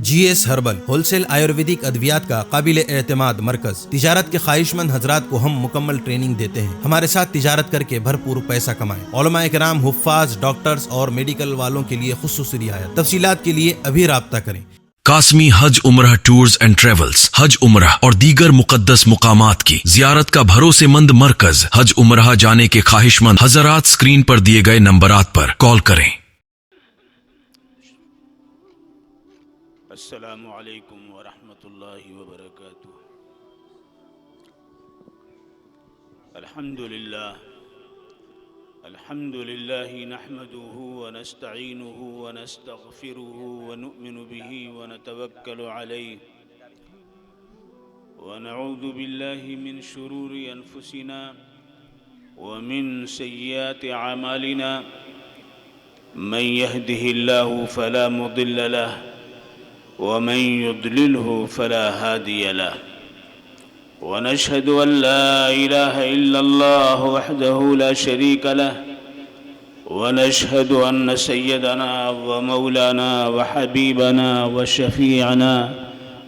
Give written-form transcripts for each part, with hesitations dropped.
جی S herbal wholesale ayurvedic ادویات کا قابل اعتماد مرکز۔ تجارت کے خواہش مند حضرات کو ہم مکمل ٹریننگ دیتے ہیں۔ ہمارے ساتھ تجارت کر کے بھرپور پیسہ کمائیں۔ علماء کرام، حفاظ، ڈاکٹرز اور میڈیکل والوں کے لیے خصوصی رعایت۔ تفصیلات کے لیے ابھی رابطہ کریں۔ قاسمی حج عمرہ ٹورز اینڈ ٹریولز حج عمرہ اور دیگر مقدس مقامات کی زیارت کا بھروسے مند مرکز۔ حج عمرہ جانے کے خواہش مند حضرات سکرین پر دیے گئے نمبرات پر کال کریں۔ السلام علیکم ورحمۃ اللہ وبرکاتہ۔ الحمد للہ نحمده ونستعینه ونستغفره ونؤمن به ونتوکل علیہ ونعوذ باللہ من شرور انفسنا ومن سیئات اعمالنا من يهده الله فلا مضل له ومن يضلله فلا هادي له ونشهد أن لا إله إلا الله وحده لا شريك له ونشهد أن سيدنا ومولانا وحبيبنا وشفيعنا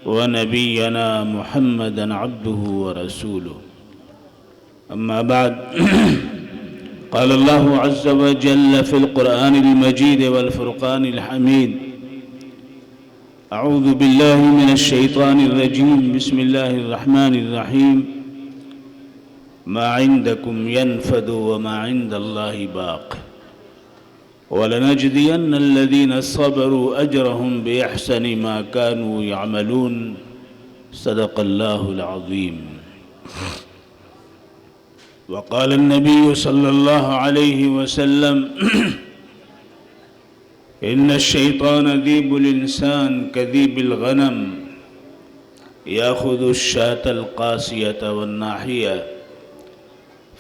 ونبينا محمدا عبده ورسوله أما بعد قال الله عز وجل في القرآن المجيد والفرقان الحميد أعوذ بالله من الشيطان الرجيم بسم الله الرحمن الرحيم ما عندكم ينفد وما عند الله باق ولنجزين الذين صبروا أجرهم بأحسن ما كانوا يعملون صدق الله العظيم وقال النبي صلى الله عليه وسلم إن الشيطان ذيب الإنسان كذيب الغنم يأخذ الشاة القاسية والناحية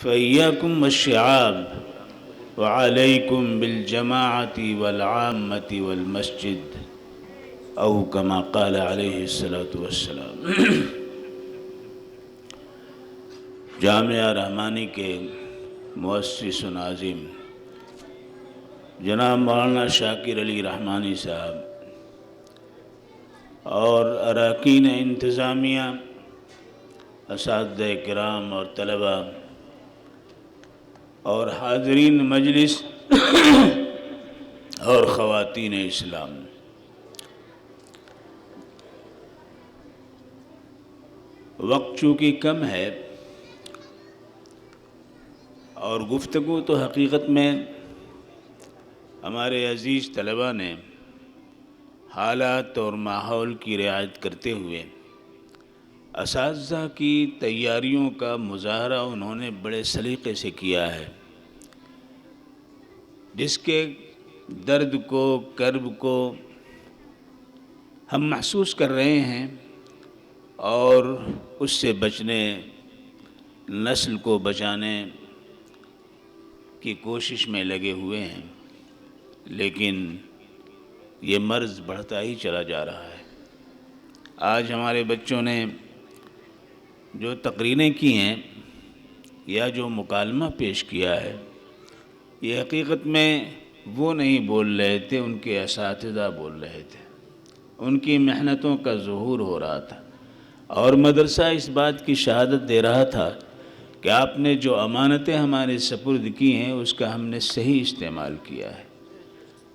فإياكم والشعاب وعليكم بالجماعة والعامة والمسجد أو كما قال عليه الصلاة والسلام۔ جامعہ رحمانی کے مؤسس و ناظم جناب مولانا شاکر علی رحمانی صاحب اور اراکین انتظامیہ، اساتذہ کرام اور طلبہ اور حاضرین مجلس اور خواتین اسلام، وقت چونکہ کم ہے اور گفتگو تو حقیقت میں ہمارے عزیز طلباء نے حالات اور ماحول کی رعایت کرتے ہوئے اساتذہ کی تیاریوں کا مظاہرہ انہوں نے بڑے سلیقے سے کیا ہے، جس کے درد کو، کرب کو ہم محسوس کر رہے ہیں اور اس سے بچنے، نسل کو بچانے کی کوشش میں لگے ہوئے ہیں، لیکن یہ مرض بڑھتا ہی چلا جا رہا ہے۔ آج ہمارے بچوں نے جو تقریریں کی ہیں یا جو مکالمہ پیش کیا ہے، یہ حقیقت میں وہ نہیں بول رہے تھے، ان کے اساتذہ بول رہے تھے، ان کی محنتوں کا ظہور ہو رہا تھا، اور مدرسہ اس بات کی شہادت دے رہا تھا کہ آپ نے جو امانتیں ہمارے سپرد کی ہیں اس کا ہم نے صحیح استعمال کیا ہے،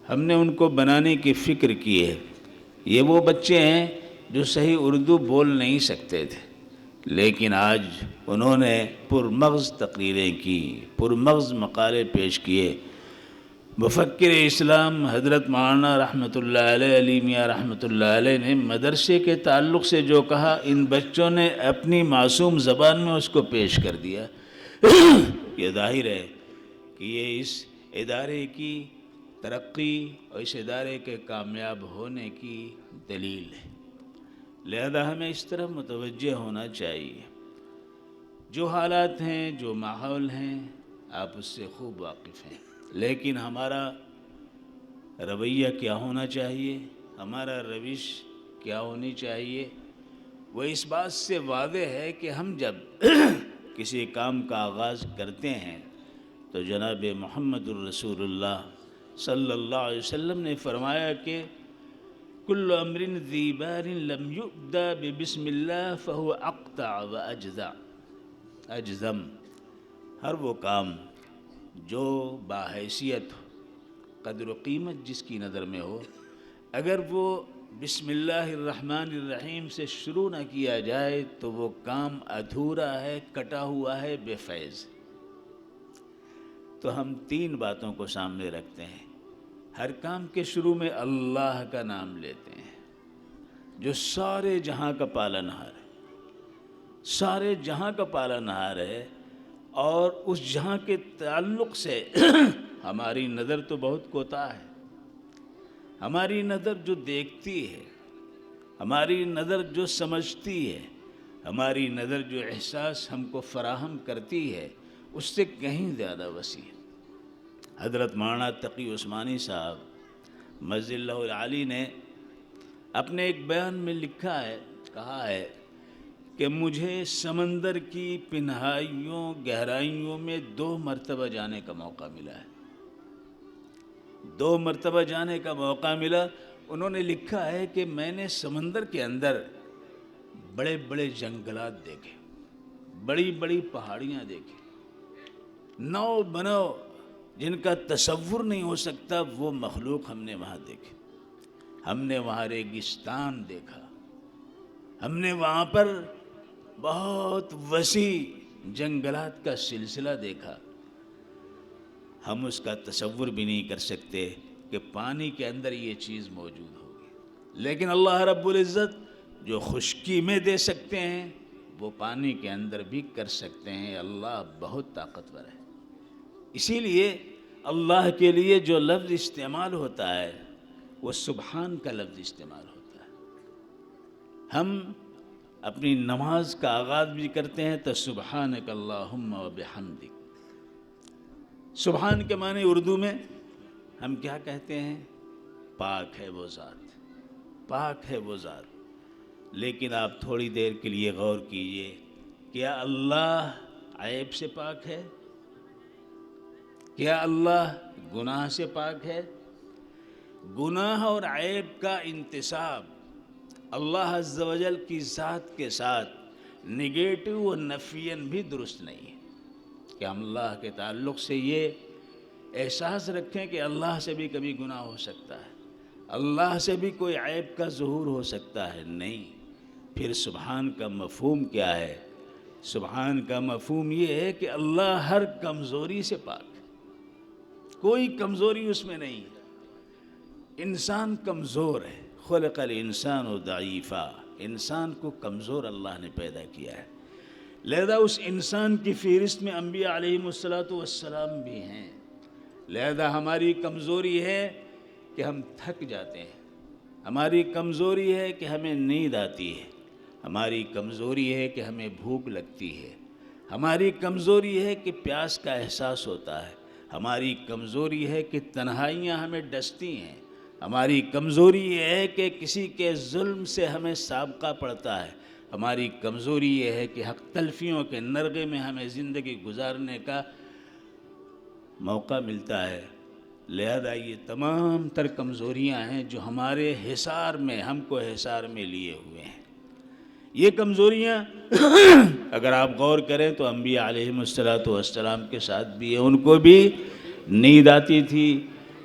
ہم نے ان کو بنانے کی فکر کی ہے۔ یہ وہ بچے ہیں جو صحیح اردو بول نہیں سکتے تھے، لیکن آج انہوں نے پرمغز تقریریں کی، پرمغز مقالے پیش کیے۔ مفکر اسلام حضرت مولانا رحمۃ اللہ علیہ، علی میاں رحمۃ اللہ علیہ نے مدرسے کے تعلق سے جو کہا، ان بچوں نے اپنی معصوم زبان میں اس کو پیش کر دیا۔ یہ ظاہر ہے کہ یہ اس ادارے کی ترقی اور اس ادارے کے کامیاب ہونے کی دلیل ہے، لہذا ہمیں اس طرف متوجہ ہونا چاہیے۔ جو حالات ہیں، جو ماحول ہیں، آپ اس سے خوب واقف ہیں، لیکن ہمارا رویہ کیا ہونا چاہیے، ہمارا روش کیا ہونی چاہیے، وہ اس بات سے واضح ہے کہ ہم جب کسی کام کا آغاز کرتے ہیں تو جناب محمد الرسول اللہ صلی اللہ علیہ وسلم نے فرمایا کہ کل امر ذی بال لم یبدا ببسم اللہ فہو اقطع و اجزم، ہر وہ کام جو باحیثیت قدر و قیمت جس کی نظر میں ہو، اگر وہ بسم اللہ الرحمن الرحیم سے شروع نہ کیا جائے تو وہ کام ادھورا ہے، کٹا ہوا ہے، بے فیض۔ تو ہم تین باتوں کو سامنے رکھتے ہیں۔ ہر کام کے شروع میں اللہ کا نام لیتے ہیں جو سارے جہاں کا پالنہار ہے، سارے جہاں کا پالنہار ہے، اور اس جہاں کے تعلق سے ہماری نظر تو بہت کوتاہ ہے۔ ہماری نظر جو دیکھتی ہے، ہماری نظر جو سمجھتی ہے، ہماری نظر جو احساس ہم کو فراہم کرتی ہے، اس سے کہیں زیادہ وسیع ہے۔ حضرت مولانا تقی عثمانی صاحب مجد اللہ العالی نے اپنے ایک بیان میں لکھا ہے، کہا ہے کہ مجھے سمندر کی پنہائیوں گہرائیوں میں 2 مرتبہ جانے کا موقع ملا ہے، 2 مرتبہ جانے کا موقع ملا۔ انہوں نے لکھا ہے کہ میں نے سمندر کے اندر بڑے بڑے جنگلات دیکھے، بڑی بڑی پہاڑیاں دیکھی، نو بنو جن کا تصور نہیں ہو سکتا وہ مخلوق ہم نے وہاں دیکھی۔ ہم نے وہاں ریگستان دیکھا، ہم نے وہاں پر بہت وسیع جنگلات کا سلسلہ دیکھا۔ ہم اس کا تصور بھی نہیں کر سکتے کہ پانی کے اندر یہ چیز موجود ہوگی، لیکن اللہ رب العزت جو خشکی میں دے سکتے ہیں وہ پانی کے اندر بھی کر سکتے ہیں۔ اللہ بہت طاقتور ہے۔ اسی لیے اللہ کے لیے جو لفظ استعمال ہوتا ہے وہ سبحان کا لفظ استعمال ہوتا ہے۔ ہم اپنی نماز کا آغاز بھی کرتے ہیں تو سبحانک اللہم و بحمدک۔ سبحان کے معنی اردو میں ہم کیا کہتے ہیں؟ پاک ہے وہ ذات، پاک ہے وہ ذات۔ لیکن آپ تھوڑی دیر کے لیے غور کیجئے، کیا اللہ عیب سے پاک ہے؟ کیا اللہ گناہ سے پاک ہے؟ گناہ اور عیب کا انتساب اللہ عز و جل کی ذات کے ساتھ نگیٹو و نفین بھی درست نہیں ہے کہ ہم اللہ کے تعلق سے یہ احساس رکھیں کہ اللہ سے بھی کبھی گناہ ہو سکتا ہے، اللہ سے بھی کوئی عیب کا ظہور ہو سکتا ہے۔ نہیں، پھر سبحان کا مفہوم کیا ہے؟ سبحان کا مفہوم یہ ہے کہ اللہ ہر کمزوری سے پاک ہے، کوئی کمزوری اس میں نہیں ہے۔ انسان کمزور ہے، خلق الانسان ضعیفا، انسان کو کمزور اللہ نے پیدا کیا ہے، لہذا اس انسان کی فہرست میں انبیاء علیہم السلام بھی ہیں۔ لہذا ہماری کمزوری ہے کہ ہم تھک جاتے ہیں، ہماری کمزوری ہے کہ ہمیں نیند آتی ہے، ہماری کمزوری ہے کہ ہمیں بھوک لگتی ہے، ہماری کمزوری ہے کہ پیاس کا احساس ہوتا ہے، ہماری کمزوری ہے کہ تنہائیاں ہمیں ڈستی ہیں، ہماری کمزوری یہ ہے کہ کسی کے ظلم سے ہمیں سابقہ پڑتا ہے، ہماری کمزوری یہ ہے کہ حق تلفیوں کے نرغے میں ہمیں زندگی گزارنے کا موقع ملتا ہے۔ لہذا یہ تمام تر کمزوریاں ہیں جو ہمارے حصار میں، ہم کو حصار میں لیے ہوئے ہیں۔ یہ کمزوریاں اگر آپ غور کریں تو انبیاء علیہم السلام کے ساتھ بھی ہے، ان کو بھی نیند آتی تھی،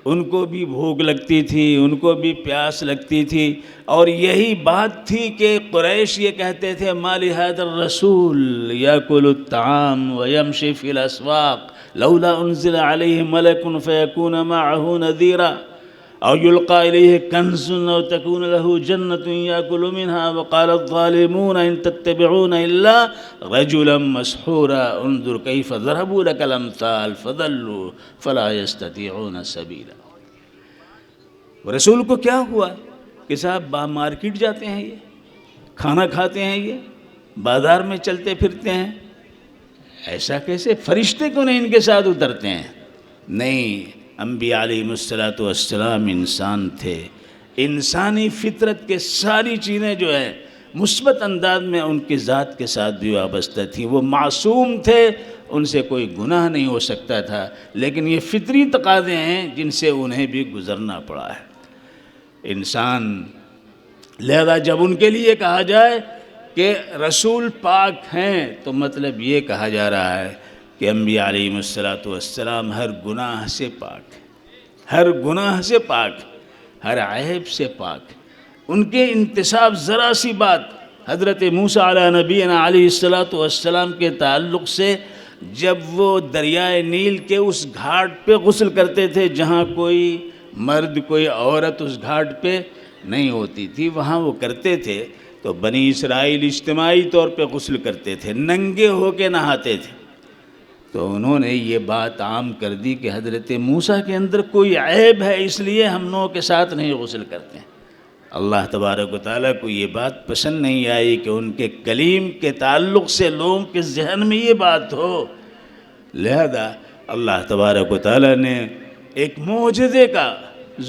ان کو بھی بھوک لگتی تھی، ان کو بھی پیاس لگتی تھی، اور یہی بات تھی کہ قریش یہ کہتے تھے ما لہذا الرسول یاکل الطعام ویمشی فی الاسواق لولا انزل علیہ ملک فیکون معه نذیرا او یلقى الیہ کنز او تکون له جنت یاکل منها وقال الظالمون ان تتبعون الا رجلا مسحورا انظر کیف ضربوا لك الامثال فضلوا فلا يستطيعون سبیلا۔ رسول کو کیا ہوا کہ صاحب مارکیٹ جاتے ہیں، یہ کھانا کھاتے ہیں، یہ بازار میں چلتے پھرتے ہیں، ایسا کیسے؟ فرشتے کیوں نہیں ان کے ساتھ اترتے ہیں؟ نہیں، انبیاء علیہم السلام انسان تھے، انسانی فطرت کے ساری چیزیں جو ہیں مثبت انداز میں ان کی ذات کے ساتھ بھی وابستہ تھیں، وہ معصوم تھے، ان سے کوئی گناہ نہیں ہو سکتا تھا، لیکن یہ فطری تقاضے ہیں جن سے انہیں بھی گزرنا پڑا ہے۔ انسان لہذا جب ان کے لیے کہا جائے کہ رسول پاک ہیں تو مطلب یہ کہا جا رہا ہے کہ انبیاء علیہم السلام ہر گناہ سے پاک، ہر گناہ سے پاک، ہر عیب سے پاک۔ ان کے انتساب ذرا سی بات حضرت موسیٰ علیہ نبینا علیہ السلام کے تعلق سے، جب وہ دریائے نیل کے اس گھاٹ پہ غسل کرتے تھے جہاں کوئی مرد کوئی عورت اس گھاٹ پہ نہیں ہوتی تھی، وہاں وہ کرتے تھے تو بنی اسرائیل اجتماعی طور پہ غسل کرتے تھے، ننگے ہو کے نہاتے تھے۔ تو انہوں نے یہ بات عام کر دی کہ حضرت موسیٰ کے اندر کوئی عیب ہے، اس لیے ہم لوگوں کے ساتھ نہیں غسل کرتے ہیں۔ اللہ تبارک و تعالیٰ کو یہ بات پسند نہیں آئی کہ ان کے کلیم کے تعلق سے لوگوں کے ذہن میں یہ بات ہو، لہذا اللہ تبارک و تعالیٰ نے ایک معجزے کا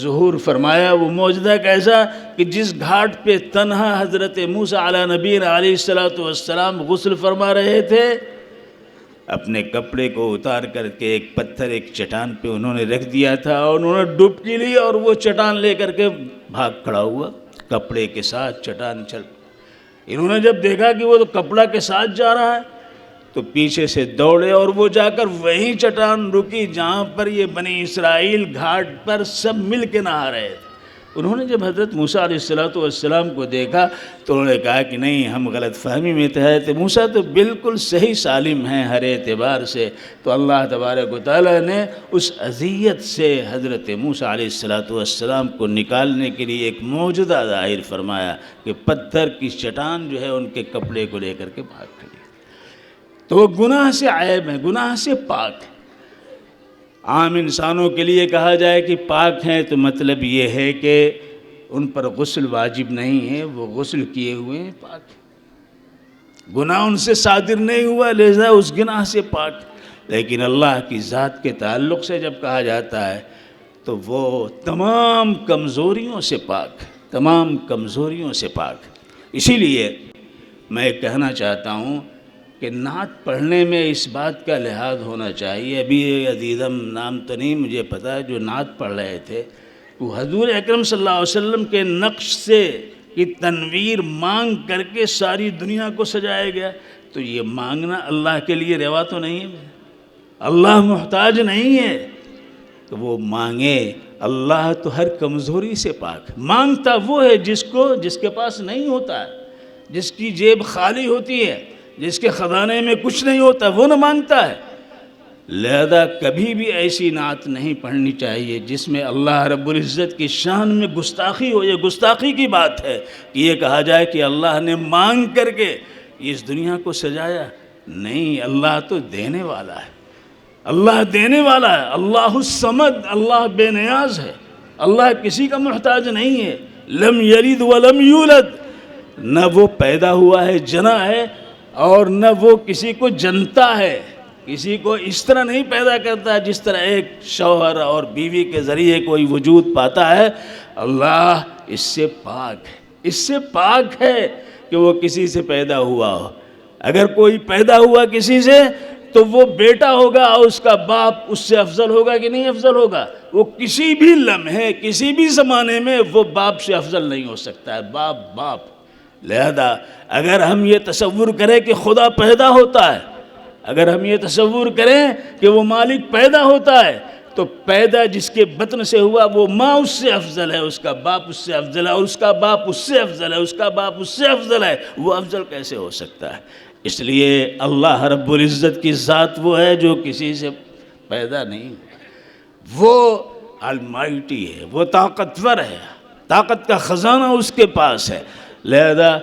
ظہور فرمایا۔ وہ معجزہ کیسا کہ جس گھاٹ پہ تنہا حضرت موسیٰ علیہ نبینا علیہ السلام غسل فرما رہے تھے، اپنے کپڑے کو اتار کر کے ایک پتھر ایک چٹان پہ انہوں نے رکھ دیا تھا اور انہوں نے ڈبکی لی اور وہ چٹان لے کر کے بھاگ کھڑا ہوا کپڑے کے ساتھ، چٹان چل۔ انہوں نے جب دیکھا کہ وہ تو کپڑا کے ساتھ جا رہا ہے تو پیچھے سے دوڑے اور وہ جا کر وہی چٹان رکی جہاں پر یہ بنی اسرائیل گھاٹ پر سب مل کے نہا رہے تھے۔ انہوں نے جب حضرت موسیٰ علیہ السلام کو دیکھا تو انہوں نے کہا کہ نہیں، ہم غلط فہمی میں تھے، حضرت موسیٰ تو بالکل صحیح سالم ہیں ہر اعتبار سے۔ تو اللہ تبارک و تعالیٰ نے اس اذیت سے حضرت موسیٰ علیہ السلام کو نکالنے کے لیے ایک معجزہ ظاہر فرمایا کہ پتھر کی چٹان جو ہے ان کے کپڑے کو لے کر کے بھاگ کھڑی۔ تو وہ گناہ سے عیب ہیں، گناہ سے پاک ہیں۔ عام انسانوں کے لیے کہا جائے کہ پاک ہیں تو مطلب یہ ہے کہ ان پر غسل واجب نہیں ہے، وہ غسل کیے ہوئے ہیں، پاک ہیں، گناہ ان سے صادر نہیں ہوا، لہذا اس گناہ سے پاک۔ لیکن اللہ کی ذات کے تعلق سے جب کہا جاتا ہے تو وہ تمام کمزوریوں سے پاک، تمام کمزوریوں سے پاک۔ اسی لیے میں کہنا چاہتا ہوں کہ نعت پڑھنے میں اس بات کا لحاظ ہونا چاہیے۔ ابھی عزیزم نام تو نہیں مجھے پتا، جو نعت پڑھ رہے تھے وہ حضور اکرم صلی اللہ علیہ وسلم کے نقش سے کی تنویر مانگ کر کے ساری دنیا کو سجایا گیا۔ تو یہ مانگنا اللہ کے لیے روا تو نہیں ہے، اللہ محتاج نہیں ہے، تو وہ مانگے۔ اللہ تو ہر کمزوری سے پاک، مانگتا وہ ہے جس کے پاس نہیں ہوتا ہے، جس کی جیب خالی ہوتی ہے، جس کے خزانے میں کچھ نہیں ہوتا، وہ نہ مانگتا ہے۔ لہذا کبھی بھی ایسی نعت نہیں پڑھنی چاہیے جس میں اللہ رب العزت کی شان میں گستاخی ہو۔ یہ گستاخی کی بات ہے کہ یہ کہا جائے کہ اللہ نے مانگ کر کے اس دنیا کو سجایا۔ نہیں، اللہ تو دینے والا ہے، اللہ دینے والا ہے، اللہ الصمد، اللہ بے نیاز ہے، اللہ کسی کا محتاج نہیں ہے۔ لم یلد ولم یولد، نہ وہ پیدا ہوا ہے جنا ہے اور نہ وہ کسی کو جنتا ہے، کسی کو اس طرح نہیں پیدا کرتا ہے جس طرح ایک شوہر اور بیوی کے ذریعے کوئی وجود پاتا ہے۔ اللہ اس سے پاک ہے، اس سے پاک ہے کہ وہ کسی سے پیدا ہوا ہو۔ اگر کوئی پیدا ہوا کسی سے تو وہ بیٹا ہوگا اور اس کا باپ اس سے افضل ہوگا کہ نہیں افضل ہوگا؟ وہ کسی بھی لمحے کسی بھی زمانے میں وہ باپ سے افضل نہیں ہو سکتا ہے، باپ۔ لہذا اگر ہم یہ تصور کریں کہ خدا پیدا ہوتا ہے، اگر ہم یہ تصور کریں کہ وہ مالک پیدا ہوتا ہے، تو پیدا جس کے بطن سے ہوا وہ ماں اس سے افضل ہے، اس کا باپ اس سے افضل ہے، اور اس کا باپ اس سے افضل ہے، اس کا باپ اس سے افضل ہے۔ وہ افضل کیسے ہو سکتا ہے؟ اس لیے اللہ رب العزت کی ذات وہ ہے جو کسی سے پیدا نہیں، وہ المائٹی ہے، وہ طاقتور ہے، طاقت کا خزانہ اس کے پاس ہے۔ لہذا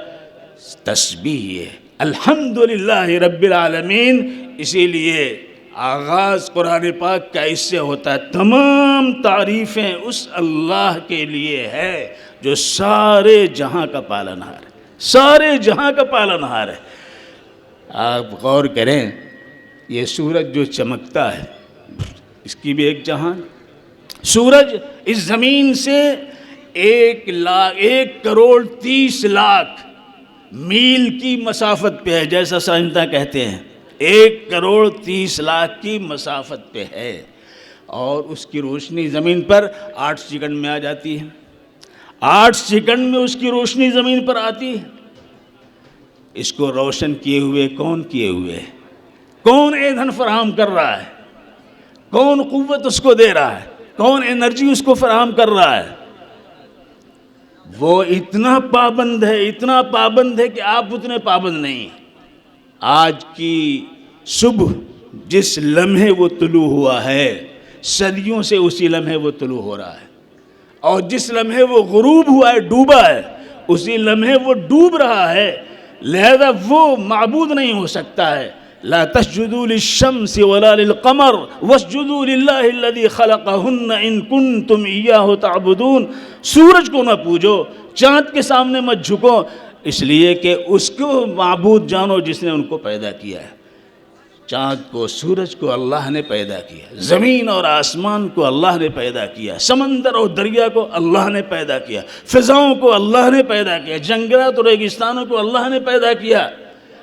تسبیح ہے الحمدللہ رب العالمین۔ اسی لیے آغاز قرآن پاک کا اس سے ہوتا ہے، تمام تعریفیں اس اللہ کے لیے ہے جو سارے جہاں کا پالنہار ہے، سارے جہاں کا پالنہار ہے۔ آپ غور کریں، یہ سورج جو چمکتا ہے اس کی بھی ایک جہان، سورج اس زمین سے 1,30,00,000 میل کی مسافت پہ ہے، جیسا سائنسداں کہتے ہیں 1,30,00,000 کی مسافت پہ ہے، اور اس کی روشنی زمین پر 8 سیکنڈ میں آ جاتی ہے۔ 8 سیکنڈ میں اس کی روشنی زمین پر آتی ہے۔ اس کو روشن کیے ہوئے کون کیے ہوئے؟ کون ایندھن فراہم کر رہا ہے؟ کون قوت اس کو دے رہا ہے؟ کون انرجی اس کو فراہم کر رہا ہے؟ وہ اتنا پابند ہے کہ آپ اتنے پابند نہیں۔ آج کی صبح جس لمحے وہ طلوع ہوا ہے، صدیوں سے اسی لمحے وہ طلوع ہو رہا ہے، اور جس لمحے وہ غروب ہوا ہے، ڈوبا ہے، اسی لمحے وہ ڈوب رہا ہے۔ لہذا وہ معبود نہیں ہو سکتا ہے۔ لا تسجدوا للشمس ولا للقمر واسجدوا للہ الذی خلقہن ان کنتم ایاہ تعبدون۔ سورج کو نہ پوجو، چاند کے سامنے مت جھکو، اس لیے کہ اس کو معبود جانو جس نے ان کو پیدا کیا ہے۔ چاند کو، سورج کو اللہ نے پیدا کیا، زمین اور آسمان کو اللہ نے پیدا کیا، سمندر اور دریا کو اللہ نے پیدا کیا، فضاؤں کو اللہ نے پیدا کیا، جنگلات اور ریگستانوں کو اللہ نے پیدا کیا۔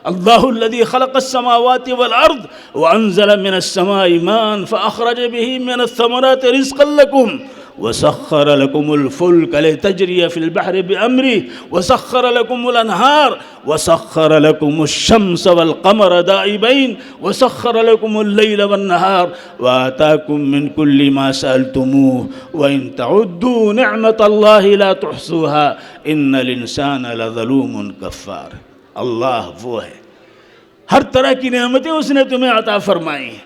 اللہ الذی خلق السماوات والارض وانزل من السماء ماء فاخرج به من الثمرات رزقا لكم وسخر لكم الفلك لتجري في البحر بأمره وسخر لكم الأنهار وسخر لكم الشمس والقمر دائبين وسخر لكم الليل والنهار وآتاكم من كل ما سألتموه وإن تعدوا نعمة الله لا تحصوها إن الإنسان لظلوم كفار۔ اللہ وہ ہے، ہر طرح کی نعمتیں اس نے تمہیں عطا فرمائی ہیں،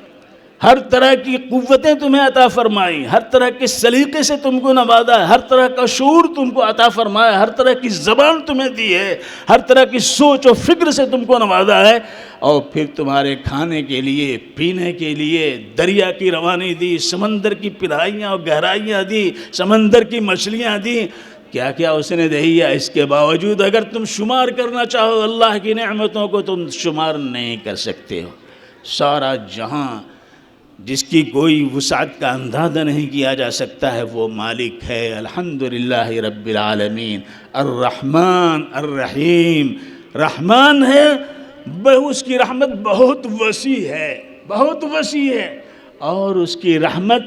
ہر طرح کی قوتیں تمہیں عطا فرمائی، ہر طرح کے سلیقے سے تم کو نوازا ہے، ہر طرح کا شعور تم کو عطا فرمایا، ہر طرح کی زبان تمہیں دی ہے، ہر طرح کی سوچ و فکر سے تم کو نوازا ہے، اور پھر تمہارے کھانے کے لیے، پینے کے لیے دریا کی روانی دی، سمندر کی پلائیاں اور گہرائیاں دی، سمندر کی مچھلیاں دی، کیا کیا اس نے دہی ہے۔ اس کے باوجود اگر تم شمار کرنا چاہو اللہ کی نعمتوں کو، تم شمار نہیں کر سکتے ہو۔ سارا جہاں جس کی کوئی وسعت کا اندازہ نہیں کیا جا سکتا ہے، وہ مالک ہے۔ الحمدللہ رب العالمین، الرحمن الرحیم۔ رحمان ہے، اس کی رحمت بہت وسیع ہے، بہت وسیع ہے، اور اس کی رحمت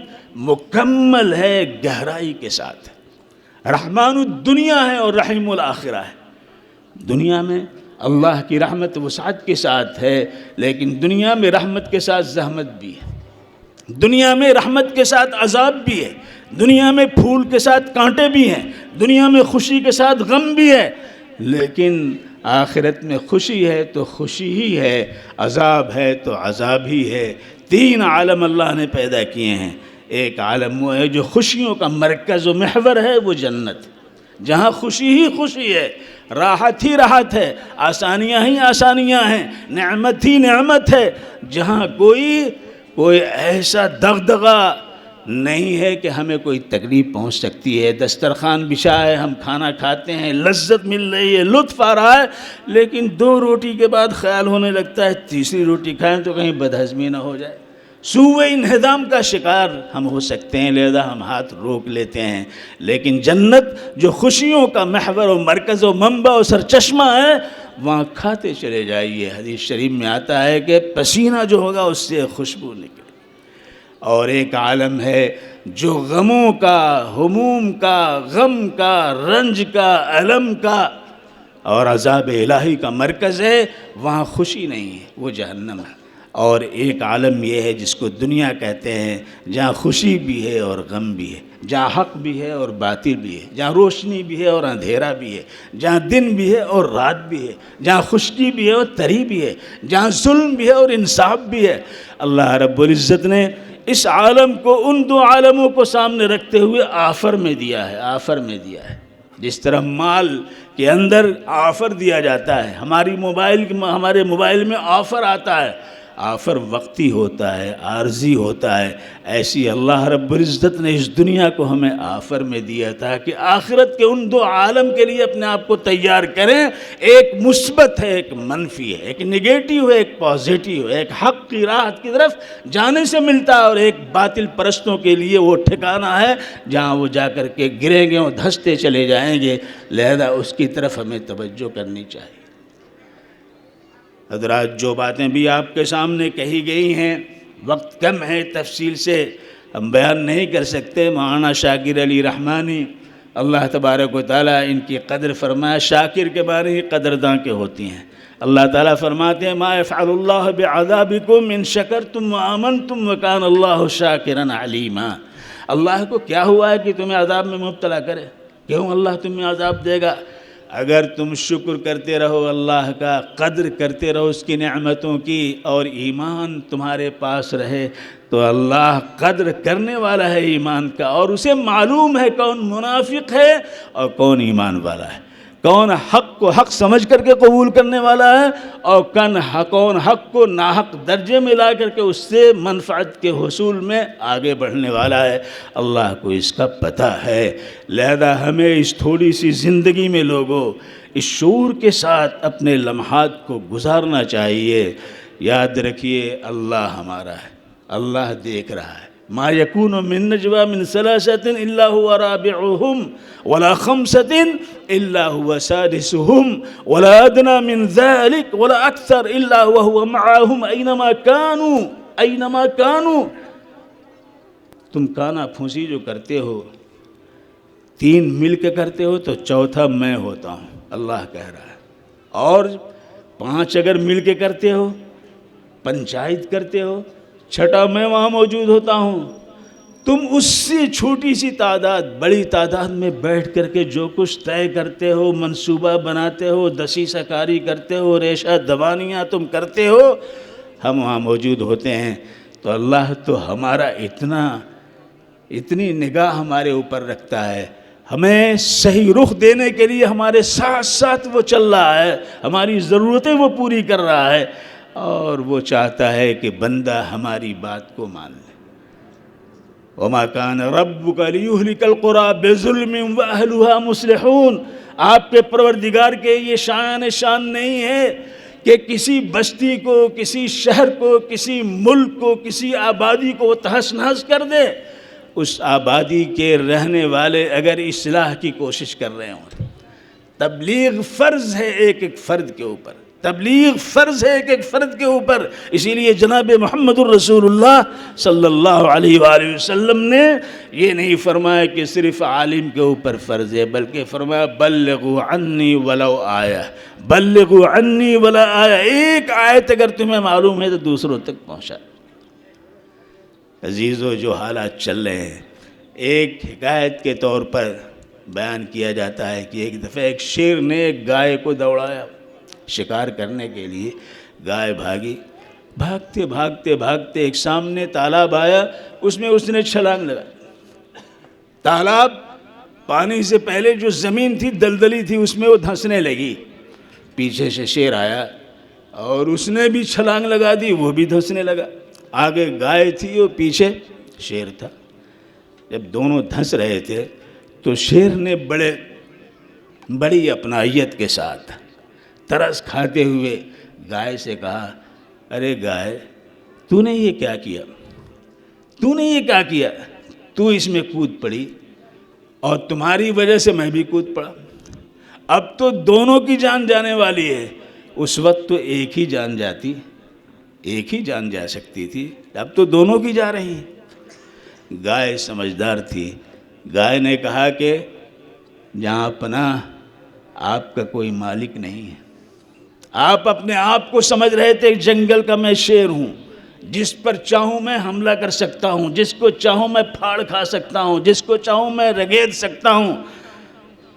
مکمل ہے، گہرائی کے ساتھ۔ رحمان الدنیا ہے اور رحیم الآخرہ ہے۔ دنیا میں اللہ کی رحمت وسعت کے ساتھ ہے، لیکن دنیا میں رحمت کے ساتھ زحمت بھی ہے، دنیا میں رحمت کے ساتھ عذاب بھی ہے، دنیا میں پھول کے ساتھ کانٹے بھی ہیں، دنیا میں خوشی کے ساتھ غم بھی ہے، لیکن آخرت میں خوشی ہے تو خوشی ہی ہے، عذاب ہے تو عذاب ہی ہے۔ 3 عالم اللہ نے پیدا کیے ہیں۔ ایک عالم وہ ہے جو خوشیوں کا مرکز و محور ہے، وہ جنت، جہاں خوشی ہی خوشی ہے، راحت ہی راحت ہے، آسانیاں ہی آسانیاں ہیں، نعمت ہی نعمت ہے، جہاں کوئی ایسا دغدغہ نہیں ہے کہ ہمیں کوئی تکلیف پہنچ سکتی ہے۔ دسترخوان بچھا ہے، ہم کھانا کھاتے ہیں، لذت مل رہی ہے، لطف آ رہا ہے، لیکن 2 روٹی کے بعد خیال ہونے لگتا ہے تیسری روٹی کھائیں تو کہیں بدہضمی نہ ہو جائے۔ سوء انہدام کا شکار ہم ہو سکتے ہیں، لہذا ہم ہاتھ روک لیتے ہیں۔ لیکن جنت جو خوشیوں کا محور و مرکز و منبع و سرچشمہ ہے، وہاں کھاتے چلے جائیے۔ حدیث شریف میں آتا ہے کہ پسینہ جو ہوگا اس سے خوشبو نکلے۔ اور ایک عالم ہے جو غموں کا، ہموم کا، غم کا، رنج کا، الم کا اور عذاب الہی کا مرکز ہے، وہاں خوشی نہیں ہے، وہ جہنم ہے۔ اور ایک عالم یہ ہے جس کو دنیا کہتے ہیں، جہاں خوشی بھی ہے اور غم بھی ہے، جہاں حق بھی ہے اور باطل بھی ہے، جہاں روشنی بھی ہے اور اندھیرا بھی ہے، جہاں دن بھی ہے اور رات بھی ہے، جہاں خشکی بھی ہے اور تری بھی ہے، جہاں ظلم بھی ہے اور انصاف بھی ہے۔ اللہ رب العزت نے اس عالم کو ان 2 عالموں کو سامنے رکھتے ہوئے آفر میں دیا ہے، آفر میں دیا ہے۔ جس طرح مال کے اندر آفر دیا جاتا ہے، ہمارے موبائل میں آفر آتا ہے، آفر وقتی ہوتا ہے، عارضی ہوتا ہے، ایسی اللہ رب العزت نے اس دنیا کو ہمیں آفر میں دیا تھا کہ آخرت کے ان 2 عالم کے لیے اپنے آپ کو تیار کریں۔ ایک مثبت ہے، ایک منفی ہے، ایک نگیٹیو ہے، ایک پازیٹیو ہے، ایک حق کی راہ کی طرف جانے سے ملتا ہے، اور ایک باطل پرستوں کے لیے وہ ٹھکانہ ہے جہاں وہ جا کر کے گریں گے اور دھنستے چلے جائیں گے۔ لہذا اس کی طرف ہمیں توجہ کرنی چاہیے۔ حضرات، جو باتیں بھی آپ کے سامنے کہی گئی ہیں، وقت کم ہے، تفصیل سے ہم بیان نہیں کر سکتے۔ مولانا شاکر علی رحمانی اللہ تبارک و تعالیٰ ان کی قدر فرمایا، شاکر کے بارے ہی قدرداں کے ہوتی ہیں۔ اللہ تعالیٰ فرماتے ہیں ما یفعل اللہ بعذابکم ان شکرتم وآمنتم وکان اللہ شاکرا علیما۔ اللہ کو کیا ہوا ہے کہ تمہیں عذاب میں مبتلا کرے؟ کیوں اللہ تمہیں عذاب دے گا؟ اگر تم شکر کرتے رہو اللہ کا، قدر کرتے رہو اس کی نعمتوں کی، اور ایمان تمہارے پاس رہے تو اللہ قدر کرنے والا ہے ایمان کا، اور اسے معلوم ہے کون منافق ہے اور کون ایمان والا ہے، کون حق کو حق سمجھ کر کے قبول کرنے والا ہے اور کون حق کو ناحق درجے میں لا کر کے اس سے منفعت کے حصول میں آگے بڑھنے والا ہے۔ اللہ کو اس کا پتہ ہے، لہذا ہمیں اس تھوڑی سی زندگی میں لوگوں اس شعور کے ساتھ اپنے لمحات کو گزارنا چاہیے۔ یاد رکھیے اللہ ہمارا ہے، اللہ دیکھ رہا ہے۔ ما یکون من نجوا من ثلاثۃ الا هو رابعهم ولا خمسۃ الا هو سادسهم ولا ادنى من ذلك ولا اکثر الا وهو معهم اينما كانوا۔ تم کانا پھونسی جو کرتے ہو، تین مل کے کرتے ہو تو چوتھا میں ہوتا ہوں، اللہ کہہ رہا ہے، اور پانچ اگر مل کے کرتے ہو، پنچایت کرتے ہو، چھٹا میں وہاں موجود ہوتا ہوں۔ تم اس سے چھوٹی سی تعداد بڑی تعداد میں بیٹھ کر کے جو کچھ طے کرتے ہو، منصوبہ بناتے ہو، دسیسہ کاری کرتے ہو، ریشہ دبانیاں تم کرتے ہو، ہم وہاں موجود ہوتے ہیں۔ تو اللہ تو ہمارا اتنی نگاہ ہمارے اوپر رکھتا ہے، ہمیں صحیح رخ دینے کے لیے ہمارے ساتھ ساتھ وہ چل رہا ہے، ہماری ضرورتیں وہ پوری کر رہا ہے، اور وہ چاہتا ہے کہ بندہ ہماری بات کو مان لے۔ وَمَا كَانَ رَبُّكَ لِيُهْلِكَ الْقُرَىٰ بِظُلْمٍ وَأَهْلُهَا مُصْلِحُونَ۔ آپ کے پروردگار کے یہ شان نہیں ہے کہ کسی بستی کو، کسی شہر کو، کسی ملک کو، کسی آبادی کو وہ تہس نہس کر دے۔ اس آبادی کے رہنے والے اگر اصلاح کی کوشش کر رہے ہوں، تبلیغ فرض ہے ایک ایک فرد کے اوپر، تبلیغ فرض ہے ایک ایک فرد کے اوپر۔ اسی لیے جناب محمد الرسول اللہ صلی اللہ علیہ وآلہ وسلم نے یہ نہیں فرمایا کہ صرف عالم کے اوپر فرض ہے، بلکہ فرمایا بلغوا عنی ولو آیہ، بلغوا عنی ولا آیہ، ایک آیت اگر تمہیں معلوم ہے تو دوسروں تک پہنچا۔ عزیزو، جو حالات چل رہے ہیں، ایک حکایت کے طور پر بیان کیا جاتا ہے کہ ایک دفعہ ایک شیر نے ایک گائے کو دوڑایا شکار کرنے کے لیے۔ گائے بھاگی، بھاگتے بھاگتے بھاگتے ایک سامنے تالاب آیا، اس میں اس نے چھلانگ لگائی۔ تالاب پانی سے پہلے جو زمین تھی دلدلی تھی، اس میں وہ دھنسنے لگی۔ پیچھے سے شیر آیا اور اس نے بھی چھلانگ لگا دی، وہ بھی دھنسنے لگا۔ آگے گائے تھی اور پیچھے شیر تھا۔ جب دونوں دھنس رہے تھے تو شیر نے بڑی اپنائیت کے ساتھ ترس کھاتے ہوئے گائے سے کہا، ارے گائے، تو نے یہ کیا کیا؟ تو نے یہ کیا کیا؟ تو اس میں کود پڑی اور تمہاری وجہ سے میں بھی کود پڑا۔ اب تو دونوں کی جان جانے والی ہے، اس وقت تو ایک ہی جان جاتی، ایک ہی جان جا سکتی تھی، اب تو دونوں کی جا رہی ہے۔ گائے سمجھدار تھی، گائے نے کہا کہ جہاں پناہ آپ کا کوئی مالک نہیں ہے۔ آپ اپنے آپ کو سمجھ رہے تھے جنگل کا میں شیر ہوں، جس پر چاہوں میں حملہ کر سکتا ہوں، جس کو چاہوں میں پھاڑ کھا سکتا ہوں، جس کو چاہوں میں رگید سکتا ہوں۔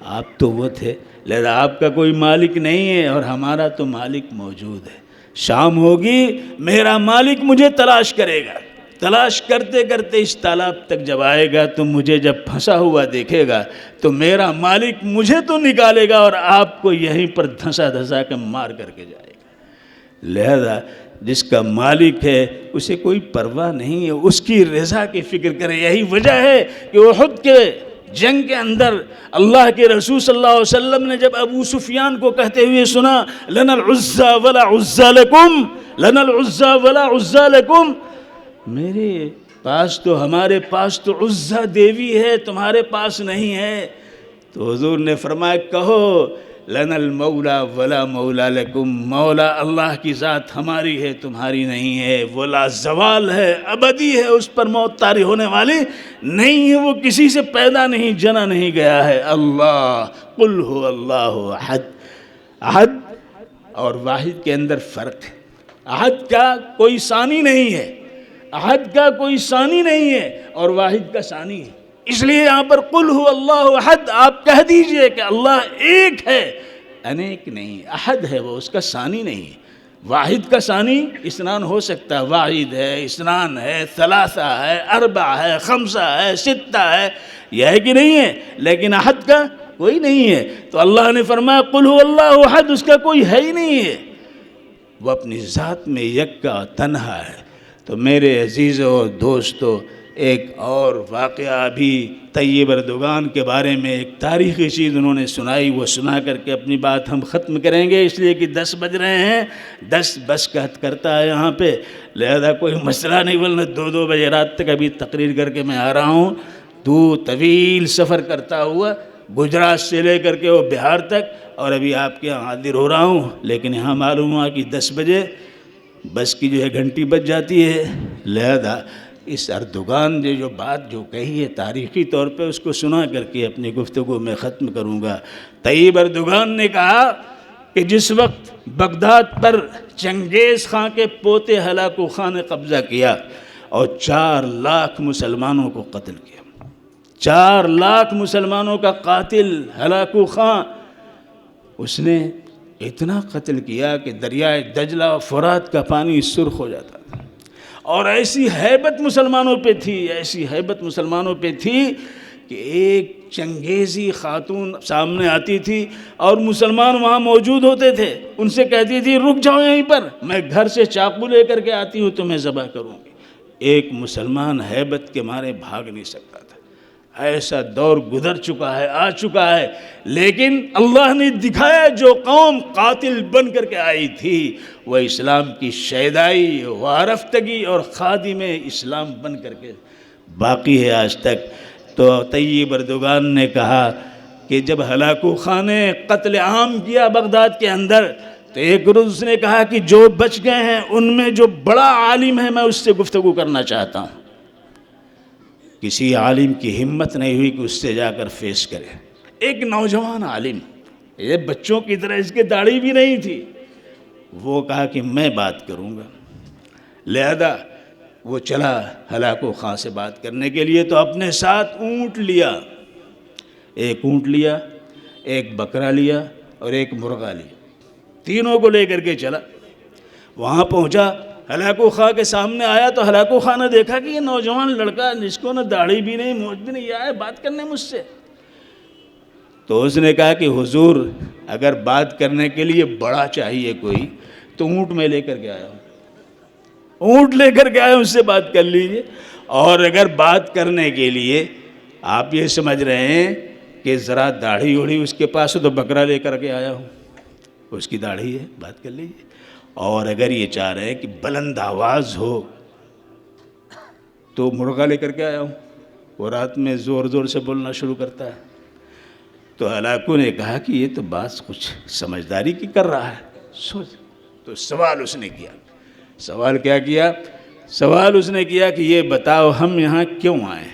آپ تو وہ تھے، لہذا آپ کا کوئی مالک نہیں ہے اور ہمارا تو مالک موجود ہے۔ شام ہوگی، میرا مالک مجھے تلاش کرے گا، تلاش کرتے کرتے اس تالاب تک جب آئے گا تو مجھے جب پھنسا ہوا دیکھے گا تو میرا مالک مجھے تو نکالے گا اور آپ کو یہیں پر دھنسا دھنسا کے مار کر کے جائے گا۔ لہذا جس کا مالک ہے اسے کوئی پرواہ نہیں ہے، اس کی رضا کی فکر کرے۔ یہی وجہ ہے کہ احد کے جنگ کے اندر اللہ کے رسول صلی اللہ علیہ وسلم نے جب ابو سفیان کو کہتے ہوئے سنا لنا العزا ولا عزا لکم، لنا العزا ولا عزا لکم، میرے پاس تو، ہمارے پاس تو عزا دیوی ہے، تمہارے پاس نہیں ہے، تو حضور نے فرمایا کہو لنا المولا ولا مولا لکم، مولا اللہ کی ذات ہماری ہے تمہاری نہیں ہے، وہ لا زوال ہے، ابدی ہے، اس پر موت طاری ہونے والی نہیں ہے، وہ کسی سے پیدا نہیں جنا نہیں گیا ہے۔ اللہ قل هو اللہ احد، احد اور واحد کے اندر فرق ہے۔ احد کا کوئی ثانی نہیں ہے، احد کا کوئی ثانی نہیں ہے اور واحد کا ثانی ہے، اس لیے یہاں پر قل هو اللہ احد، آپ کہہ دیجئے کہ اللہ ایک ہے، انیک نہیں، احد ہے وہ، اس کا ثانی نہیں ہے۔ واحد کا ثانی اثنان ہو سکتا ہے، واحد ہے، اثنان ہے، ثلاثہ ہے، اربع ہے، خمسہ ہے، ستہ ہے، یہ ہے کہ نہیں ہے، لیکن احد کا کوئی نہیں ہے۔ تو اللہ نے فرمایا قل هو اللہ احد، اس کا کوئی ہے ہی نہیں ہے، وہ اپنی ذات میں یکا تنہا ہے۔ تو میرے عزیزوں اور دوستو، ایک اور واقعہ ابھی طیب اردگان کے بارے میں ایک تاریخی چیز انہوں نے سنائی، وہ سنا کر کے اپنی بات ہم ختم کریں گے، اس لیے کہ 10 بج رہے ہیں، 10 بس کا حد کرتا ہے یہاں پہ، لہذا کوئی مسئلہ نہیں، ورنہ 2 بجے رات تک ابھی تقریر کر کے میں آ رہا ہوں، طویل سفر کرتا ہوا گجرات سے لے کر کے وہ بہار تک، اور ابھی آپ کے یہاں حاضر ہو رہا ہوں، لیکن یہاں معلوم ہوا کہ 10 بجے بس کی جو ہے گھنٹی بج جاتی ہے، لہذا اس اردگان نے جو بات جو کہی ہے تاریخی طور پہ، اس کو سنا کر کے اپنی گفتگو میں ختم کروں گا۔ طیب اردگان نے کہا کہ جس وقت بغداد پر چنگیز خان کے پوتے ہلاکو خان نے قبضہ کیا اور 4 لاکھ مسلمانوں کو قتل کیا، 4 لاکھ مسلمانوں کا قاتل ہلاکو خان، اس نے اتنا قتل کیا کہ دریائے دجلہ و فرات کا پانی سرخ ہو جاتا تھا، اور ایسی ہیبت مسلمانوں پہ تھی، ایسی ہیبت مسلمانوں پہ تھی کہ ایک چنگیزی خاتون سامنے آتی تھی اور مسلمان وہاں موجود ہوتے تھے، ان سے کہتی تھی رک جاؤ یہیں پر، میں گھر سے چاقو لے کر کے آتی ہوں تمہیں ذبح کروں گی۔ ایک مسلمان ہیبت کے مارے بھاگ نہیں سکتا تھا، ایسا دور گزر چکا ہے، آ چکا ہے، لیکن اللہ نے دکھایا جو قوم قاتل بن کر کے آئی تھی وہ اسلام کی شیدائی، وارفتگی اور خادم اسلام بن کر کے باقی ہے آج تک۔ تو طیب اردگان نے کہا کہ جب ہلاکو خان نے قتل عام کیا بغداد کے اندر، تو ایک روز اس نے کہا کہ جو بچ گئے ہیں ان میں جو بڑا عالم ہے میں اس سے گفتگو کرنا چاہتا ہوں۔ کسی عالم کی ہمت نہیں ہوئی کہ اس سے جا کر فیس کرے، ایک نوجوان عالم، یہ بچوں کی طرح اس کے داڑھی بھی نہیں تھی، وہ کہا کہ میں بات کروں گا، لہذا وہ چلا ہلاکو خان سے بات کرنے کے لیے، تو اپنے ساتھ اونٹ لیا، ایک اونٹ لیا، ایک بکرا لیا اور ایک مرغا لیا، تینوں کو لے کر کے چلا، وہاں پہنچا، ہلاکو خان کے سامنے آیا تو ہلاکو خان نے دیکھا کہ یہ نوجوان لڑکا جس کو نہ داڑھی بھی نہیں موچ بھی نہیں، یہ آیا بات کرنے مجھ سے، تو اس نے کہا کہ حضور اگر بات کرنے کے لیے بڑا چاہیے کوئی تو اونٹ میں لے کر کے آیا ہوں، اونٹ لے کر کے آیا ہوں، اس سے بات کر لیجئے، اور اگر بات کرنے کے لیے آپ یہ سمجھ رہے ہیں کہ ذرا داڑھی اوڑھی اس کے پاس ہو تو بکرا لے کر کے آیا ہوں، اس کی داڑھی ہے، بات کر لیجئے، اور اگر یہ چاہ رہے ہیں کہ بلند آواز ہو تو مرغا لے کر کے آیا ہوں، وہ رات میں زور زور سے بولنا شروع کرتا ہے۔ تو ہلاکو نے کہا کہ یہ تو بات کچھ سمجھداری کی کر رہا ہے، سوچ، تو سوال اس نے کیا، سوال کیا کیا؟ سوال اس نے کیا کہ یہ بتاؤ ہم یہاں کیوں آئے؟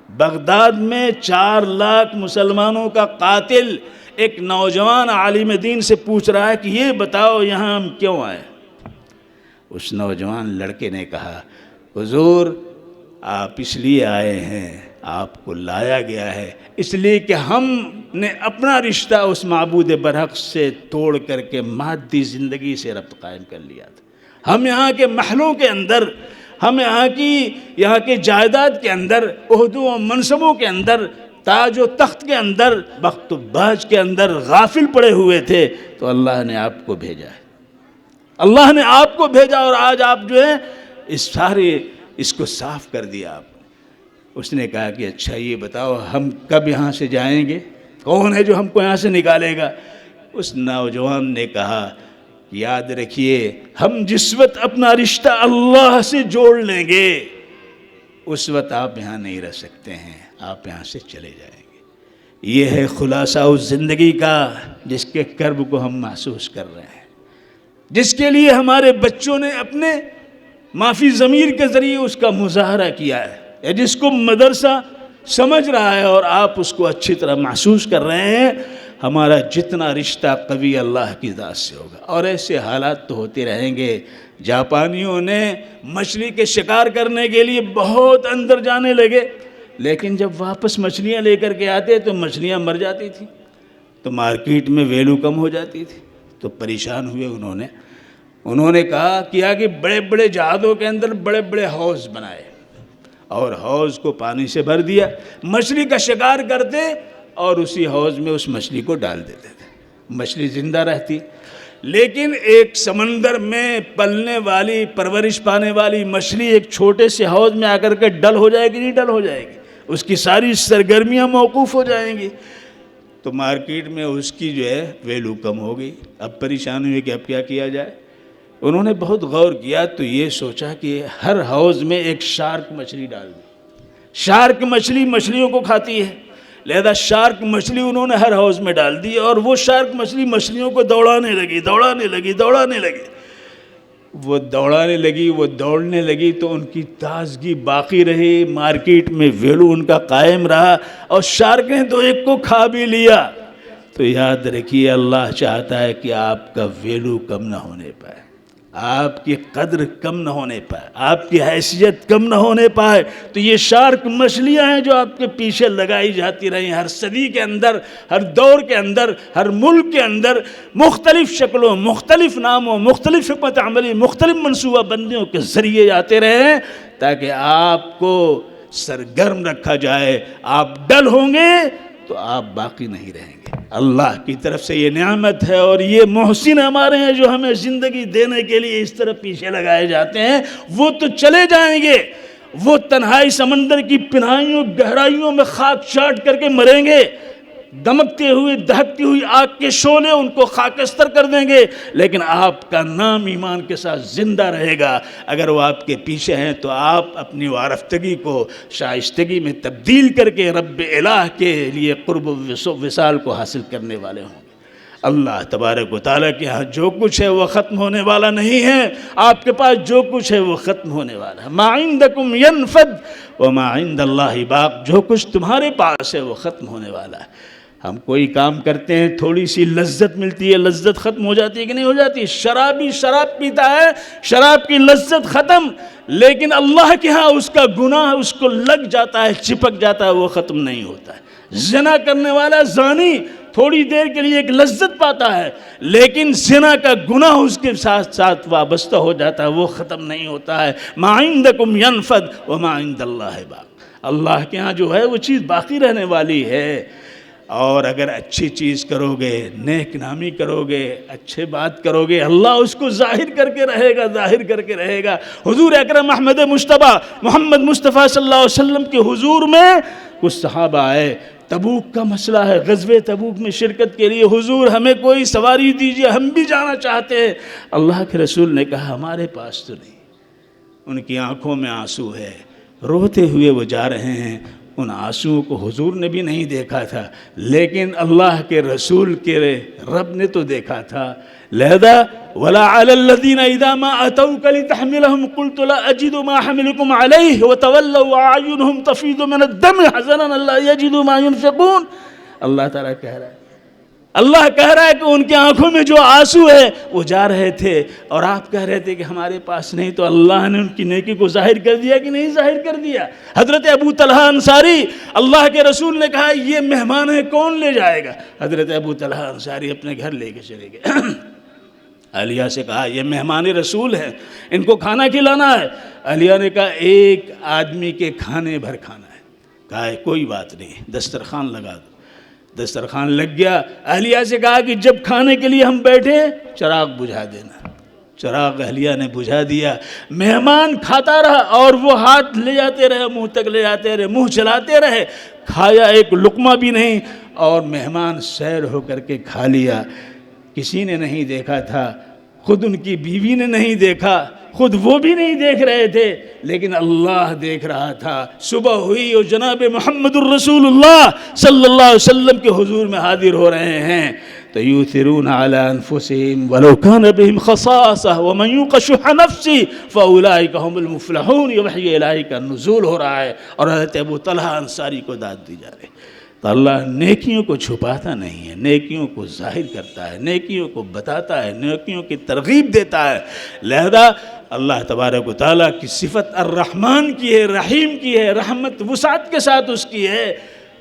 بغداد میں 4 لاکھ مسلمانوں کا قاتل ایک نوجوان عالم دین سے پوچھ رہا ہے کہ یہ بتاؤ یہاں ہم کیوں آئے؟ اس نوجوان لڑکے نے کہا حضور آپ اس لیے آئے ہیں، آپ کو لایا گیا ہے اس لیے کہ ہم نے اپنا رشتہ اس معبود برحق سے توڑ کر کے مادی زندگی سے ربط قائم کر لیا تھا، ہم یہاں کے محلوں کے اندر، ہم یہاں کے جائیداد کے اندر، عہدوں و منصبوں کے اندر، تاج و تخت کے اندر، بخت و باج کے اندر غافل پڑے ہوئے تھے، تو اللہ نے آپ کو بھیجا ہے، اللہ نے آپ کو بھیجا، اور آج آپ جو ہے اس کو صاف کر دیا آپ نے۔ اس نے کہا کہ اچھا یہ بتاؤ ہم کب یہاں سے جائیں گے، کون ہے جو ہم کو یہاں سے نکالے گا؟ اس نوجوان نے کہا یاد رکھیے ہم جس وقت اپنا رشتہ اللہ سے جوڑ لیں گے اس وقت آپ یہاں نہیں رہ سکتے ہیں، آپ یہاں سے چلے جائیں گے، یہ ہے خلاصہ اس زندگی کا جس کے کرب کو ہم محسوس کر رہے ہیں، جس کے لیے ہمارے بچوں نے اپنے معافی ضمیر کے ذریعے اس کا مظاہرہ کیا ہے، یا جس کو مدرسہ سمجھ رہا ہے اور آپ اس کو اچھی طرح محسوس کر رہے ہیں۔ ہمارا جتنا رشتہ قوی اللہ کی ذات سے ہوگا، اور ایسے حالات تو ہوتے رہیں گے۔ جاپانیوں نے مچھلی کے شکار کرنے کے لیے بہت اندر جانے لگے، لیکن جب واپس مچھلیاں لے کر کے آتے تو مچھلیاں مر جاتی تھیں، تو مارکیٹ میں ویلو کم ہو جاتی تھی، تو پریشان ہوئے انہوں نے کہا کیا کہ بڑے بڑے جہازوں کے اندر بڑے بڑے حوض بنائے، اور حوض کو پانی سے بھر دیا، مچھلی کا شکار کرتے اور اسی حوض میں اس مچھلی کو ڈال دیتے تھے، مچھلی زندہ رہتی۔ لیکن ایک سمندر میں پلنے والی، پرورش پانے والی مچھلی ایک چھوٹے سے حوض میں آ کر کے ڈل ہو جائے گی، نہیں ڈل ہو جائے گی، اس کی ساری سرگرمیاں موقوف ہو جائیں گی، تو مارکیٹ میں اس کی جو ہے ویلو کم ہو گئی۔ اب پریشان ہوئے کہ اب کیا کیا جائے۔ انہوں نے بہت غور کیا تو یہ سوچا کہ ہر حوض میں ایک شارک مچھلی ڈال دی۔ شارک مچھلی مچھلیوں کو کھاتی ہے، لہذا شارک مچھلی انہوں نے ہر حوض میں ڈال دی، اور وہ شارک مچھلی مچھلیوں کو دوڑانے لگی۔ وہ دوڑنے لگی تو ان کی تازگی باقی رہی، مارکیٹ میں ویلو ان کا قائم رہا، اور شارک نے تو ایک کو کھا بھی لیا۔ تو یاد رکھیے اللہ چاہتا ہے کہ آپ کا ویلو کم نہ ہونے پائے، آپ کی قدر کم نہ ہونے پائے، آپ کی حیثیت کم نہ ہونے پائے۔ تو یہ شارک مچھلیاں ہیں جو آپ کے پیچھے لگائی جاتی رہیں، ہر صدی کے اندر، ہر دور کے اندر، ہر ملک کے اندر، مختلف شکلوں، مختلف ناموں، مختلف حکمت عملی، مختلف منصوبہ بندیوں کے ذریعے آتے رہیں، تاکہ آپ کو سرگرم رکھا جائے۔ آپ ڈل ہوں گے تو آپ باقی نہیں رہیں گے۔ اللہ کی طرف سے یہ نعمت ہے، اور یہ محسن ہمارے ہیں جو ہمیں زندگی دینے کے لیے اس طرح پیچھے لگائے جاتے ہیں، وہ تو چلے جائیں گے، وہ تنہائی سمندر کی پناہیوں گہرائیوں میں خاک چاٹ کر کے مریں گے، دمکتے ہوئے دہکتی ہوئی آگ کے شعلے ان کو خاکستر کر دیں گے، لیکن آپ کا نام ایمان کے ساتھ زندہ رہے گا۔ اگر وہ آپ کے پیچھے ہیں تو آپ اپنی وارفتگی کو شائستگی میں تبدیل کر کے رب الہ کے لیے قرب و وصال کو حاصل کرنے والے ہوں گے۔ اللہ تبارک و تعالیٰ کے ہاں جو کچھ ہے وہ ختم ہونے والا نہیں ہے، آپ کے پاس جو کچھ ہے وہ ختم ہونے والا ہے۔ ما عندکم ینفد وما عند اللہ باق، جو کچھ تمہارے پاس ہے وہ ختم ہونے والا ہے۔ ہم کوئی کام کرتے ہیں، تھوڑی سی لذت ملتی ہے، لذت ختم ہو جاتی ہے کہ نہیں ہو جاتی؟ شرابی شراب پیتا ہے، شراب کی لذت ختم، لیکن اللہ کے ہاں اس کا گناہ اس کو لگ جاتا ہے، چپک جاتا ہے، وہ ختم نہیں ہوتا ہے۔ زنا کرنے والا زانی تھوڑی دیر کے لیے ایک لذت پاتا ہے، لیکن زنا کا گناہ اس کے ساتھ ساتھ وابستہ ہو جاتا ہے، وہ ختم نہیں ہوتا ہے۔ ما عندکم ینفد وما عند اللہ باق، اللہ کے ہاں جو ہے وہ چیز باقی رہنے والی ہے۔ اور اگر اچھی چیز کرو گے، نیک نامی کرو گے، اچھے بات کرو گے، اللہ اس کو ظاہر کر کے رہے گا۔ حضور اکرم احمد مجتبیٰ محمد مصطفیٰ صلی اللہ علیہ وسلم کے حضور میں کچھ صحابہ آئے، تبوک کا مسئلہ ہے، غزوہ تبوک میں شرکت کے لیے، حضور ہمیں کوئی سواری دیجئے، ہم بھی جانا چاہتے ہیں۔ اللہ کے رسول نے کہا ہمارے پاس تو نہیں۔ ان کی آنکھوں میں آنسو ہے، روتے ہوئے وہ جا رہے ہیں۔ ان آنسوؤں کو حضور نے بھی نہیں دیکھا تھا، لیکن اللہ کے رسول کے رب نے تو دیکھا تھا۔ لہذا وَلَا عَلَى الَّذِينَ إِذَا مَا أَتَوْكَ لِتَحْمِلَهُمْ قُلْتُ لَا أَجِدُ مَا أَحْمِلُكُمْ عَلَيْهِ وَتَوَلَّوْا وَأَعْيُنُهُمْ تَفِيضُ مِنَ الدَّمْعِ حَزَنًا أَلَّا يَجِدُوا مَا يُنْفِقُونَ۔ اللہ تعالیٰ کہہ رہا ہے کہ ان کی آنکھوں میں جو آنسو ہے وہ جا رہے تھے، اور آپ کہہ رہے تھے کہ ہمارے پاس نہیں، تو اللہ نے ان کی نیکی کو ظاہر کر دیا کہ نہیں ظاہر کر دیا؟ حضرت ابو طلحہ انصاری، اللہ کے رسول نے کہا یہ مہمان ہے، کون لے جائے گا؟ حضرت ابو طلحہ انصاری اپنے گھر لے کے چلے گئے۔ علیہ سے کہا یہ مہمان رسول ہیں، ان کو کھانا کھلانا ہے۔ علیہ نے کہا ایک آدمی کے کھانے بھر کھانا ہے۔ کہا کوئی بات نہیں، دسترخوان لگا دو۔ دسترخوان لگ گیا۔ اہلیہ سے کہا کہ جب کھانے کے لیے ہم بیٹھے چراغ بجھا دینا۔ چراغ اہلیہ نے بجھا دیا۔ مہمان کھاتا رہا، اور وہ ہاتھ لے جاتے رہے، منہ تک لے جاتے رہے، منہ چلاتے رہے، کھایا ایک لقمہ بھی نہیں، اور مہمان سیر ہو کر کے کھا لیا۔ کسی نے نہیں دیکھا تھا خود ان کی بیوی نے نہیں دیکھا، خود وہ بھی نہیں دیکھ رہے تھے، لیکن اللہ دیکھ رہا تھا۔ صبح ہوئی اور جناب محمد الرسول اللہ صلی اللہ علیہ وسلم کے حضور میں حاضر ہو رہے ہیں تو یؤثرون علی انفسہم ولو کان بہم خصاصہ ومن یوق شح نفسہ فاولئک هم المفلحون۔ یہ وحی الہی کا نزول ہو رہا ہے اور حضرت ابو طلحہ انصاری کو داد دی جا رہی ہے۔ تو اللہ نیکیوں کو چھپاتا نہیں ہے، نیکیوں کو ظاہر کرتا ہے، نیکیوں کو بتاتا ہے، نیکیوں کی ترغیب دیتا ہے۔ لہذا اللہ تبارک و تعالیٰ کی صفت الرحمن کی ہے، رحیم کی ہے، رحمت وسعت کے ساتھ اس کی ہے۔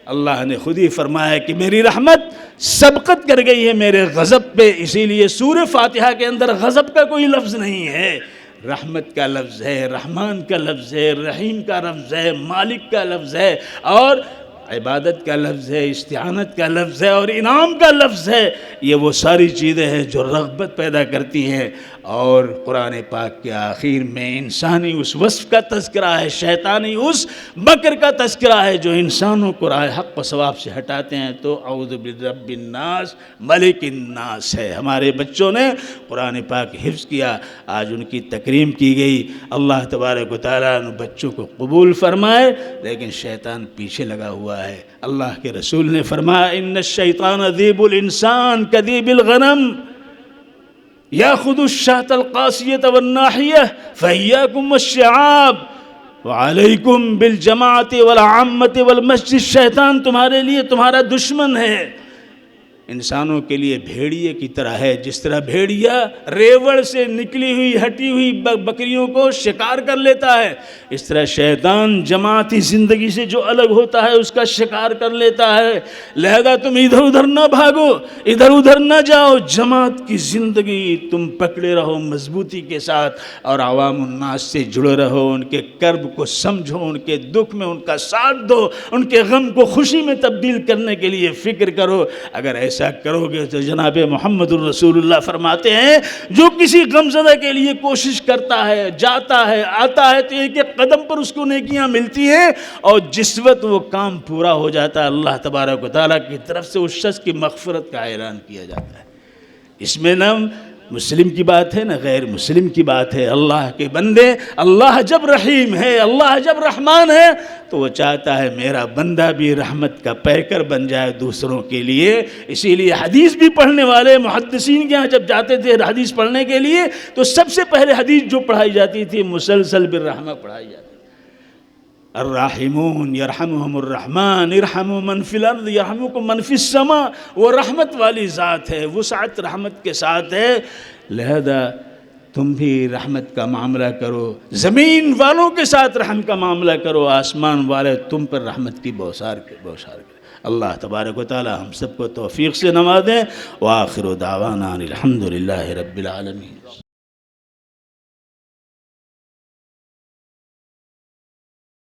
اللہ نے خود ہی فرمایا کہ میری رحمت سبقت کر گئی ہے میرے غضب پہ، اسی لیے سورہ فاتحہ کے اندر غضب کا کوئی لفظ نہیں ہے، رحمت کا لفظ ہے، رحمان کا لفظ ہے، رحیم کا لفظ ہے، مالک کا لفظ ہے، اور عبادت کا لفظ ہے، استعانت کا لفظ ہے، اور انعام کا لفظ ہے۔ یہ وہ ساری چیزیں ہیں جو رغبت پیدا کرتی ہیں۔ اور قرآن پاک کے آخر میں انسانی اس وصف کا تذکرہ ہے، شیطانی اس مکر کا تذکرہ ہے جو انسانوں کو راہ حق و ثواب سے ہٹاتے ہیں۔ تو اعوذ برب الناس ملک الناس ہے۔ ہمارے بچوں نے قرآن پاک حفظ کیا، آج ان کی تکریم کی گئی۔ اللہ تبارک و تعالیٰ ان بچوں کو قبول فرمائے، لیکن شیطان پیچھے لگا ہوا ہے۔ اللہ کے رسول نے فرمایا ان الشیطان ذیب الانسان کذیب الغنم یاخذ الشاة القاسیة والناحیہ فإیاکم والشعاب وعلیکم بالجماعة والعامة والمسجد۔ شیطان تمہارے لیے تمہارا دشمن ہے، انسانوں کے لیے بھیڑیے کی طرح ہے۔ جس طرح بھیڑیا ریوڑ سے نکلی ہوئی ہٹی ہوئی بکریوں کو شکار کر لیتا ہے، اس طرح شیطان جماعتی زندگی سے جو الگ ہوتا ہے اس کا شکار کر لیتا ہے۔ لہذا تم ادھر ادھر نہ بھاگو، ادھر ادھر نہ جاؤ، جماعت کی زندگی تم پکڑے رہو مضبوطی کے ساتھ، اور عوام الناس سے جڑے رہو، ان کے کرب کو سمجھو، ان کے دکھ میں ان کا ساتھ دو، ان کے غم کو خوشی میں تبدیل کرنے کے لیے فکر کرو۔ اگر ایسا کرو گے تو جناب محمد الرسول اللہ فرماتے ہیں جو کسی غمزدہ کے لیے کوشش کرتا ہے، جاتا ہے، آتا ہے، تو ایک ایک قدم پر اس کو نیکیاں ملتی ہیں، اور جس وقت وہ کام پورا ہو جاتا ہے اللہ تبارک و تعالیٰ کی طرف سے اس شخص کی مغفرت کا اعلان کیا جاتا ہے۔ اس میں نہ مسلم کی بات ہے نہ غیر مسلم کی بات ہے۔ اللہ کے بندے، اللہ جب رحیم ہے، اللہ جب رحمان ہے تو وہ چاہتا ہے میرا بندہ بھی رحمت کا پیکر بن جائے دوسروں کے لیے۔ اسی لیے حدیث بھی پڑھنے والے محدثین کے ہاں جب جاتے تھے حدیث پڑھنے کے لیے تو سب سے پہلے حدیث جو پڑھائی جاتی تھی مسلسل بالرحمہ پڑھائی جاتی تھی۔ الراحمون یرحمہم الرحمن ارحموا من فی الارض یرحمکم من فی السماء۔ وہ رحمت والی ذات ہے، وسعت رحمت کے ساتھ ہے، لہذا تم بھی رحمت کا معاملہ کرو، زمین والوں کے ساتھ رحم کا معاملہ کرو، آسمان والے تم پر رحمت کی بوسار کریں۔ اللہ تبارک و تعالی ہم سب کو توفیق سے نوازیں۔ وآخر دعوانا الحمدللہ رب العالمین۔